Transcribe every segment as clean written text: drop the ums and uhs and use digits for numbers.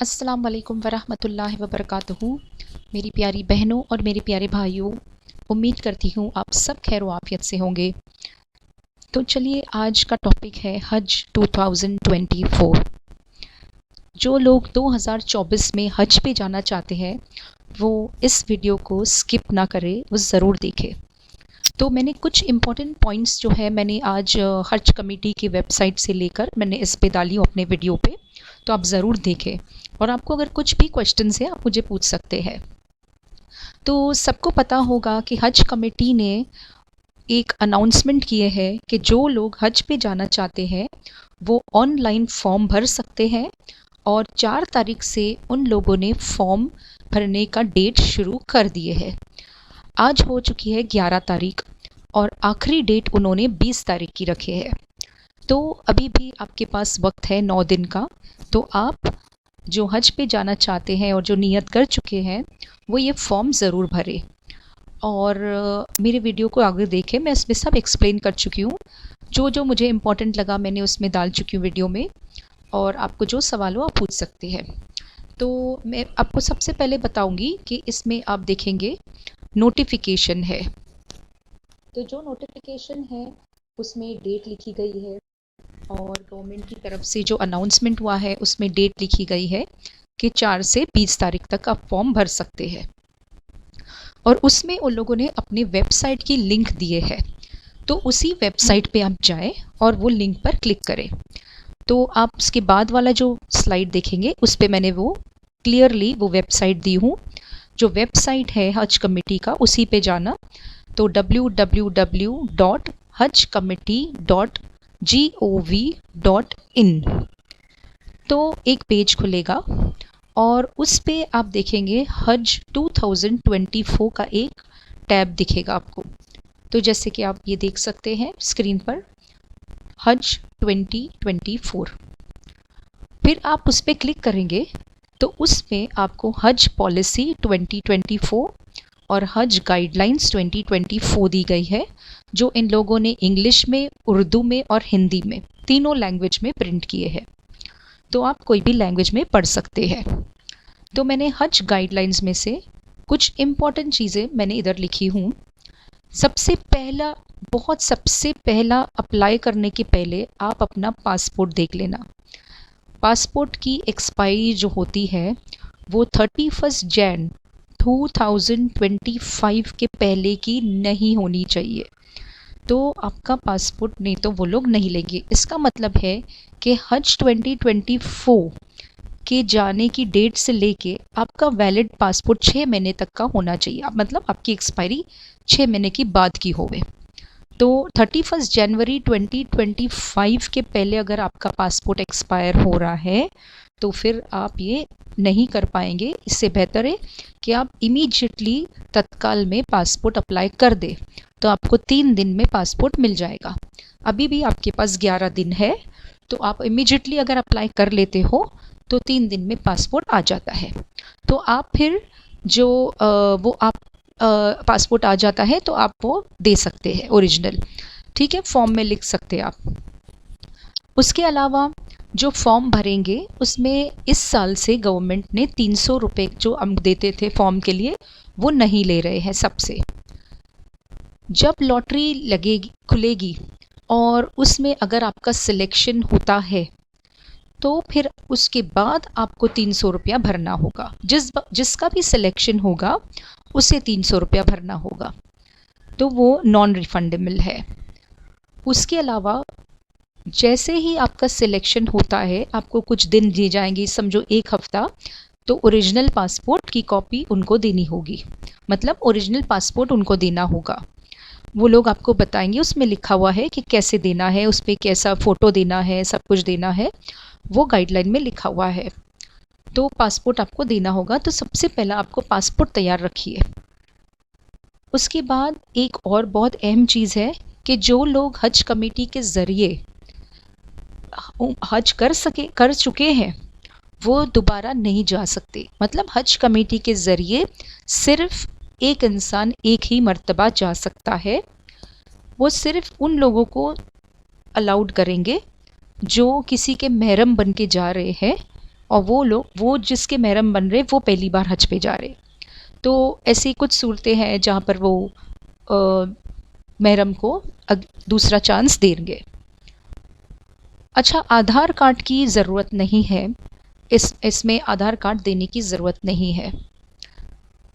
अस्सलाम वालेकुम वरहमतुल्लाहि वबरकातुहू। मेरी प्यारी बहनों और मेरे प्यारे भाइयों, उम्मीद करती हूँ आप सब खैर आफियत से होंगे। तो चलिए, आज का टॉपिक है हज 2024। जो लोग 2024 में हज पे जाना चाहते हैं वो इस वीडियो को स्किप ना करें, वो ज़रूर देखें। तो मैंने कुछ इम्पॉर्टेंट पॉइंट्स जो है मैंने आज हज कमेटी की वेबसाइट से लेकर मैंने इस पे डाली हूँ अपने वीडियो पे, तो आप ज़रूर देखें। और आपको अगर कुछ भी क्वेश्चंस है आप मुझे पूछ सकते हैं। तो सबको पता होगा कि हज कमेटी ने एक अनाउंसमेंट किए है कि जो लोग हज पे जाना चाहते हैं वो ऑनलाइन फॉर्म भर सकते हैं, और 4 तारीख से उन लोगों ने फॉर्म भरने का डेट शुरू कर दिए है। आज हो चुकी है 11 तारीख और आखिरी डेट उन्होंने 20 तारीख की रखी है। तो अभी भी आपके पास वक्त है 9 दिन का। तो आप जो हज पे जाना चाहते हैं और जो नियत कर चुके हैं वो ये फॉर्म ज़रूर भरें। और मेरे वीडियो को आगे देखें, मैं इसमें सब एक्सप्लेन कर चुकी हूँ। जो जो मुझे इम्पोर्टेंट लगा मैंने उसमें डाल चुकी हूँ वीडियो में, और आपको जो सवाल हो आप पूछ सकते हैं। तो मैं आपको सबसे पहले बताऊंगी कि इसमें आप देखेंगे नोटिफिकेशन है। तो जो नोटिफिकेशन है उसमें डेट लिखी गई है, और गवर्नमेंट की तरफ से जो अनाउंसमेंट हुआ है उसमें डेट लिखी गई है कि 4 से 20 तारीख तक आप फॉर्म भर सकते हैं। और उसमें उन लोगों ने अपने वेबसाइट की लिंक दिए है, तो उसी वेबसाइट पे आप जाएं और वो लिंक पर क्लिक करें। तो आप उसके बाद वाला जो स्लाइड देखेंगे उस पे मैंने वो क्लियरली वो वेबसाइट दी हूँ। जो वेबसाइट है हज कमेटी का उसी पे जाना, तो www.hajcommittee.gov.in। तो एक पेज खुलेगा और उस पे आप देखेंगे हज 2024 का एक टैब दिखेगा आपको। तो जैसे कि आप ये देख सकते हैं स्क्रीन पर, हज 2024। फिर आप उस पर क्लिक करेंगे तो उसमें आपको हज पॉलिसी 2024 और हज गाइडलाइंस 2024 दी गई है, जो इन लोगों ने इंग्लिश में, उर्दू में और हिंदी में तीनों लैंग्वेज में प्रिंट किए हैं। तो आप कोई भी लैंग्वेज में पढ़ सकते हैं। तो मैंने हज गाइडलाइंस में से कुछ इम्पॉर्टेंट चीज़ें मैंने इधर लिखी हूँ। सबसे पहला अप्लाई करने के पहले आप अपना पासपोर्ट देख लेना। पासपोर्ट की एक्सपायरी जो होती है वो 31 जैन 2025 के पहले की नहीं होनी चाहिए। तो आपका पासपोर्ट नहीं तो वो लोग नहीं लेंगे। इसका मतलब है कि हज 2024 के जाने की डेट से लेके आपका वैलिड पासपोर्ट 6 महीने तक का होना चाहिए। मतलब आपकी एक्सपायरी 6 महीने की बाद की होवे। तो 31 जनवरी 2025 के पहले अगर आपका पासपोर्ट एक्सपायर हो रहा है तो फिर आप ये नहीं कर पाएंगे। इससे बेहतर है कि आप इमीडिएटली तत्काल में पासपोर्ट अप्लाई कर दें, तो आपको 3 दिन में पासपोर्ट मिल जाएगा। अभी भी आपके पास 11 दिन है, तो आप इमीडिएटली अगर अप्लाई कर लेते हो तो 3 दिन में पासपोर्ट आ जाता है। तो आप फिर जो वो आप पासपोर्ट आ जाता है तो आप वो दे सकते हैं ओरिजिनल, ठीक है, फॉर्म में लिख सकते हैं आप। उसके अलावा जो फॉर्म भरेंगे उसमें इस साल से गवर्नमेंट ने 300 रुपये जो हम देते थे फॉर्म के लिए वो नहीं ले रहे हैं सबसे। जब लॉटरी लगेगी, खुलेगी और उसमें अगर आपका सिलेक्शन होता है तो फिर उसके बाद आपको 300 रुपया भरना होगा। जिसका भी सिलेक्शन होगा उसे 300 रुपया भरना होगा, तो वो नॉन रिफंडेबल है। उसके अलावा जैसे ही आपका सिलेक्शन होता है आपको कुछ दिन दिए जाएंगे, समझो 1 हफ्ता, तो ओरिजिनल पासपोर्ट की कॉपी उनको देनी होगी। मतलब ओरिजिनल पासपोर्ट उनको देना होगा। वो लोग आपको बताएंगे, उसमें लिखा हुआ है कि कैसे देना है, उस पर कैसा फ़ोटो देना है, सब कुछ देना है, वो गाइडलाइन में लिखा हुआ है। तो पासपोर्ट आपको देना होगा। तो सबसे पहला आपको पासपोर्ट तैयार रखिए। उसके बाद एक और बहुत अहम चीज़ है कि जो लोग हज कमेटी के ज़रिए हज कर चुके हैं वो दोबारा नहीं जा सकते। मतलब हज कमेटी के ज़रिए सिर्फ एक इंसान एक ही मर्तबा जा सकता है। वो सिर्फ उन लोगों को अलाउड करेंगे जो किसी के महरम बन के जा रहे हैं और वो जिसके महरम बन रहे वो पहली बार हज पे जा रहे। तो ऐसी कुछ सूरतें हैं जहाँ पर वो महरम को दूसरा चांस देंगे। अच्छा, आधार कार्ड की ज़रूरत नहीं है, इसमें आधार कार्ड देने की ज़रूरत नहीं है।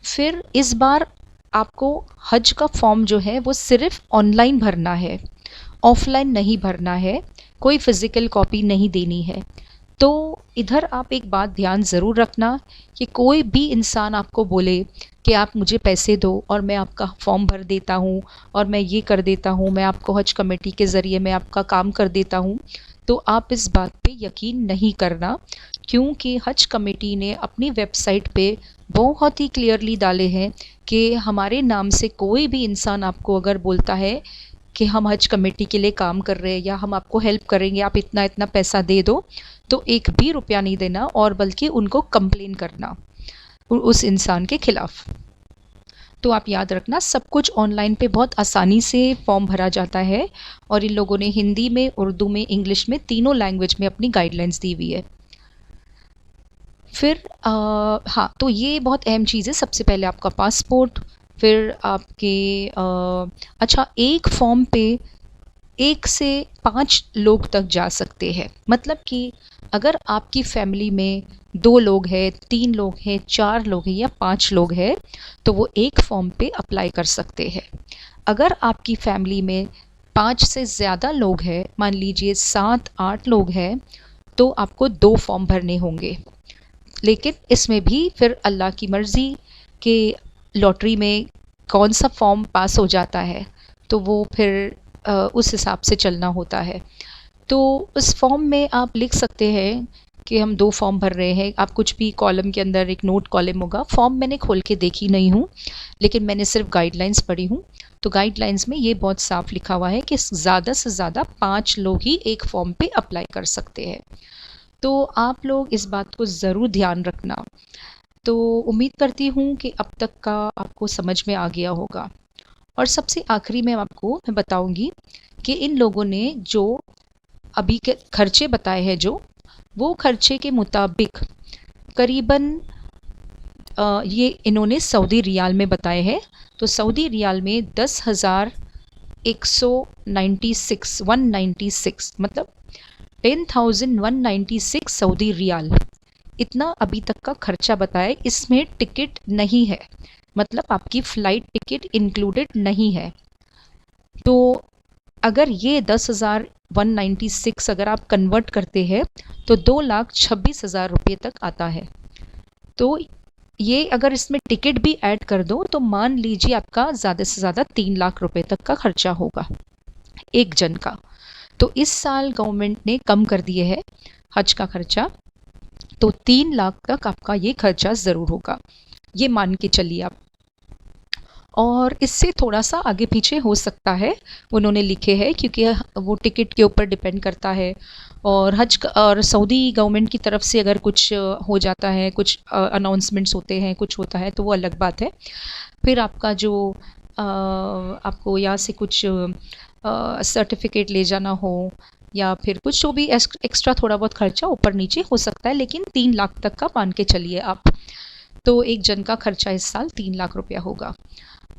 फिर इस बार आपको हज का फॉर्म जो है वो सिर्फ ऑनलाइन भरना है, ऑफलाइन नहीं भरना है, कोई फ़िज़िकल कॉपी नहीं देनी है। तो इधर आप एक बात ध्यान ज़रूर रखना कि कोई भी इंसान आपको बोले कि आप मुझे पैसे दो और मैं आपका फॉर्म भर देता हूँ और मैं ये कर देता हूँ, मैं आपको हज कमेटी के ज़रिए मैं आपका काम कर देता हूँ, तो आप इस बात पे यकीन नहीं करना, क्योंकि हज कमेटी ने अपनी वेबसाइट पे बहुत ही क्लियरली डाले हैं कि हमारे नाम से कोई भी इंसान आपको अगर बोलता है कि हम हज कमेटी के लिए काम कर रहे हैं या हम आपको हेल्प करेंगे, आप इतना इतना पैसा दे दो, तो एक भी रुपया नहीं देना और बल्कि उनको कंप्लेन करना उस इंसान के खिलाफ। तो आप याद रखना, सब कुछ ऑनलाइन पे बहुत आसानी से फॉर्म भरा जाता है और इन लोगों ने हिंदी में, उर्दू में, इंग्लिश में, तीनों लैंग्वेज में अपनी गाइडलाइंस दी हुई है। फिर हाँ, तो ये बहुत अहम चीज़ है। सबसे पहले आपका पासपोर्ट, फिर आपके अच्छा, एक फॉर्म पे 1 से 5 लोग तक जा सकते हैं। मतलब कि अगर आपकी फैमिली में 2 लोग हैं, 3 लोग हैं, 4 लोग हैं या 5 लोग हैं, तो वो एक फॉर्म पे अप्लाई कर सकते हैं। अगर आपकी फैमिली में 5 से ज़्यादा लोग हैं, मान लीजिए 7-8 लोग हैं, तो आपको 2 फॉर्म भरने होंगे। लेकिन इसमें भी फिर अल्लाह की मर्ज़ी कि लॉटरी में कौन सा फॉर्म पास हो जाता है, तो वो फिर उस हिसाब से चलना होता है। तो उस फॉर्म में आप लिख सकते हैं कि हम 2 फॉर्म भर रहे हैं। आप कुछ भी कॉलम के अंदर एक नोट कॉलम होगा, फॉर्म मैंने खोल के देखी नहीं हूँ, लेकिन मैंने सिर्फ गाइडलाइंस पढ़ी हूँ। तो गाइडलाइंस में ये बहुत साफ लिखा हुआ है कि ज़्यादा से ज़्यादा 5 लोग ही एक फॉर्म पे अप्लाई कर सकते हैं। तो आप लोग इस बात को ज़रूर ध्यान रखना। तो उम्मीद करती हूँ कि अब तक का आपको समझ में आ गया होगा। और सबसे आखिरी में मैं बताऊँगी कि इन लोगों ने जो अभी के खर्चे बताए हैं, जो वो खर्चे के मुताबिक करीबन ये इन्होंने सऊदी रियाल में बताए हैं। तो सऊदी रियाल में 10,196 मतलब 10,196 सऊदी रियाल, इतना अभी तक का खर्चा बताया। इसमें टिकट नहीं है, मतलब आपकी फ़्लाइट टिकट इंक्लूडेड नहीं है। तो अगर ये 10,196 अगर आप कन्वर्ट करते हैं तो 2,26,000 रुपये तक आता है। तो ये अगर इसमें टिकट भी ऐड कर दो तो मान लीजिए आपका ज़्यादा से ज़्यादा 3 लाख रुपए तक का खर्चा होगा एक जन का। तो इस साल गवर्नमेंट ने कम कर दिए है हज का खर्चा, तो 3 लाख तक आपका ये खर्चा ज़रूर होगा, ये मान के चलिए आप। और इससे थोड़ा सा आगे पीछे हो सकता है, उन्होंने लिखे हैं, क्योंकि वो टिकट के ऊपर डिपेंड करता है। और और सऊदी गवर्नमेंट की तरफ से अगर कुछ हो जाता है, कुछ अनाउंसमेंट्स होते हैं, कुछ होता है, तो वो अलग बात है। फिर आपका जो आपको यहाँ से कुछ सर्टिफिकेट ले जाना हो या फिर कुछ जो भी एक्स्ट्रा थोड़ा बहुत खर्चा ऊपर नीचे हो सकता है, लेकिन 3 लाख तक का मान के चलिए आप। तो एक जन का खर्चा इस साल 3 लाख रुपया होगा।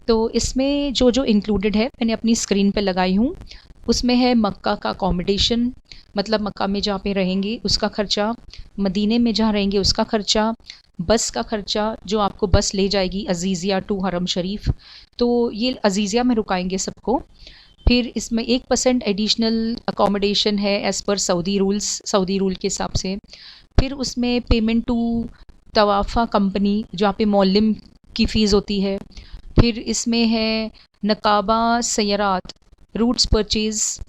तो इसमें जो जो इंक्लूडेड है मैंने अपनी स्क्रीन पे लगाई हूँ। उसमें है मक्का का अकोमोडेशन, मतलब मक्का में जहाँ पे रहेंगे उसका खर्चा, मदीने में जहाँ रहेंगे उसका खर्चा, बस का खर्चा जो आपको बस ले जाएगी अजीज़िया टू हरम शरीफ, तो ये अजीज़िया में रुकाएंगे सबको। फिर इसमें 1% एडिशनल अकोमोडेशन है एज़ पर सऊदी रूल के हिसाब से। फिर उसमें पेमेंट टू तवाफ़ा कंपनी, जहाँ पे मौलिम की फ़ीस होती है। फिर इसमें है नकाबा सयरात, रूट्स परचेज़,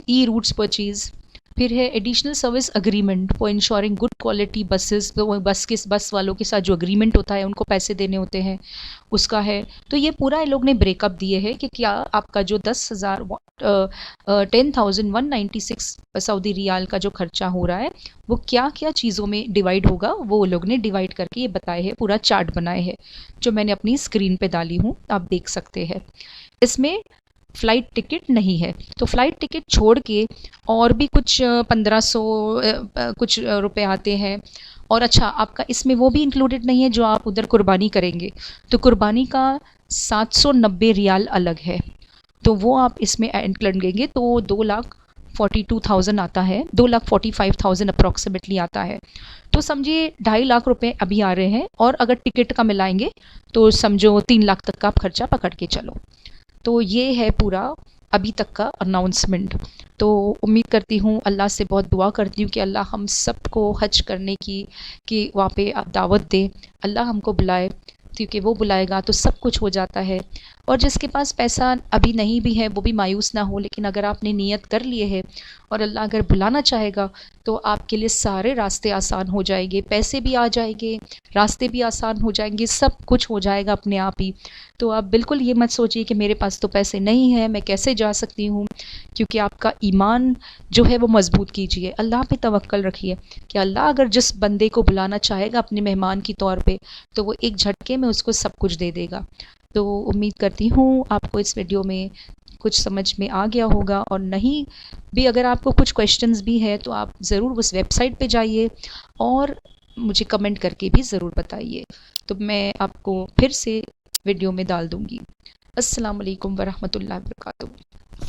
ई रूट्स परचेज़। फिर है additional service agreement for ensuring good quality buses, तो बस वालों के साथ जो अग्रीमेंट होता है उनको पैसे देने होते हैं, उसका है। तो ये पूरा ये लोग ने ब्रेकअप दिए है कि क्या आपका जो 10,196 सऊदी रियाल का जो खर्चा हो रहा है वो क्या क्या चीज़ों में डिवाइड होगा, वो लोग ने डिवाइड करके ये बताए हैं, पूरा चार्ट बनाए हैं जो मैंने अपनी स्क्रीन पे डाली हूँ, आप देख सकते हैं। इसमें फ़्लाइट टिकट नहीं है, तो फ़्लाइट टिकट छोड़ के और भी कुछ 1500 कुछ रुपए आते हैं। और अच्छा, आपका इसमें वो भी इंक्लूडेड नहीं है जो आप उधर कुर्बानी करेंगे, तो कुर्बानी का 790 रियाल अलग है, तो वो आप इसमें ऐड कर लेंगे तो 2,42,000 आता है, 2,45,000 अप्रॉक्सीमेटली आता है। तो समझिए 2.5 लाख रुपए अभी आ रहे हैं, और अगर टिकट का मिलाएंगे तो समझो 3 लाख तक का आप खर्चा पकड़ के चलो। तो ये है पूरा अभी तक का अनाउंसमेंट। तो उम्मीद करती हूँ, अल्लाह से बहुत दुआ करती हूँ कि अल्लाह हम सबको हज करने की कि वहाँ पे आप दावत दे, अल्लाह हमको बुलाए, क्योंकि वो बुलाएगा तो सब कुछ हो जाता है। और जिसके पास पैसा अभी नहीं भी है वो भी मायूस ना हो, लेकिन अगर आपने नियत कर लिए है और अल्लाह अगर बुलाना चाहेगा तो आपके लिए सारे रास्ते आसान हो जाएंगे, पैसे भी आ जाएंगे, रास्ते भी आसान हो जाएंगे, सब कुछ हो जाएगा अपने आप ही। तो आप बिल्कुल ये मत सोचिए कि मेरे पास तो पैसे नहीं हैं, मैं कैसे जा सकती हूँ, क्योंकि आपका ईमान जो है वो मज़बूत कीजिए, अल्लाह पे तवक्कल रखिए कि अल्लाह अगर जिस बंदे को बुलाना चाहेगा अपने मेहमान के तौर पे, तो वो एक झटके में उसको सब कुछ दे देगा। तो उम्मीद करती हूँ आपको इस वीडियो में कुछ समझ में आ गया होगा, और नहीं भी अगर आपको कुछ क्वेश्चंस भी है तो आप ज़रूर उस वेबसाइट पे जाइए और मुझे कमेंट करके भी ज़रूर बताइए, तो मैं आपको फिर से वीडियो में डाल दूँगी। अस्सलाम वालेकुम वरहमतुल्लाहि वबरकातुहू।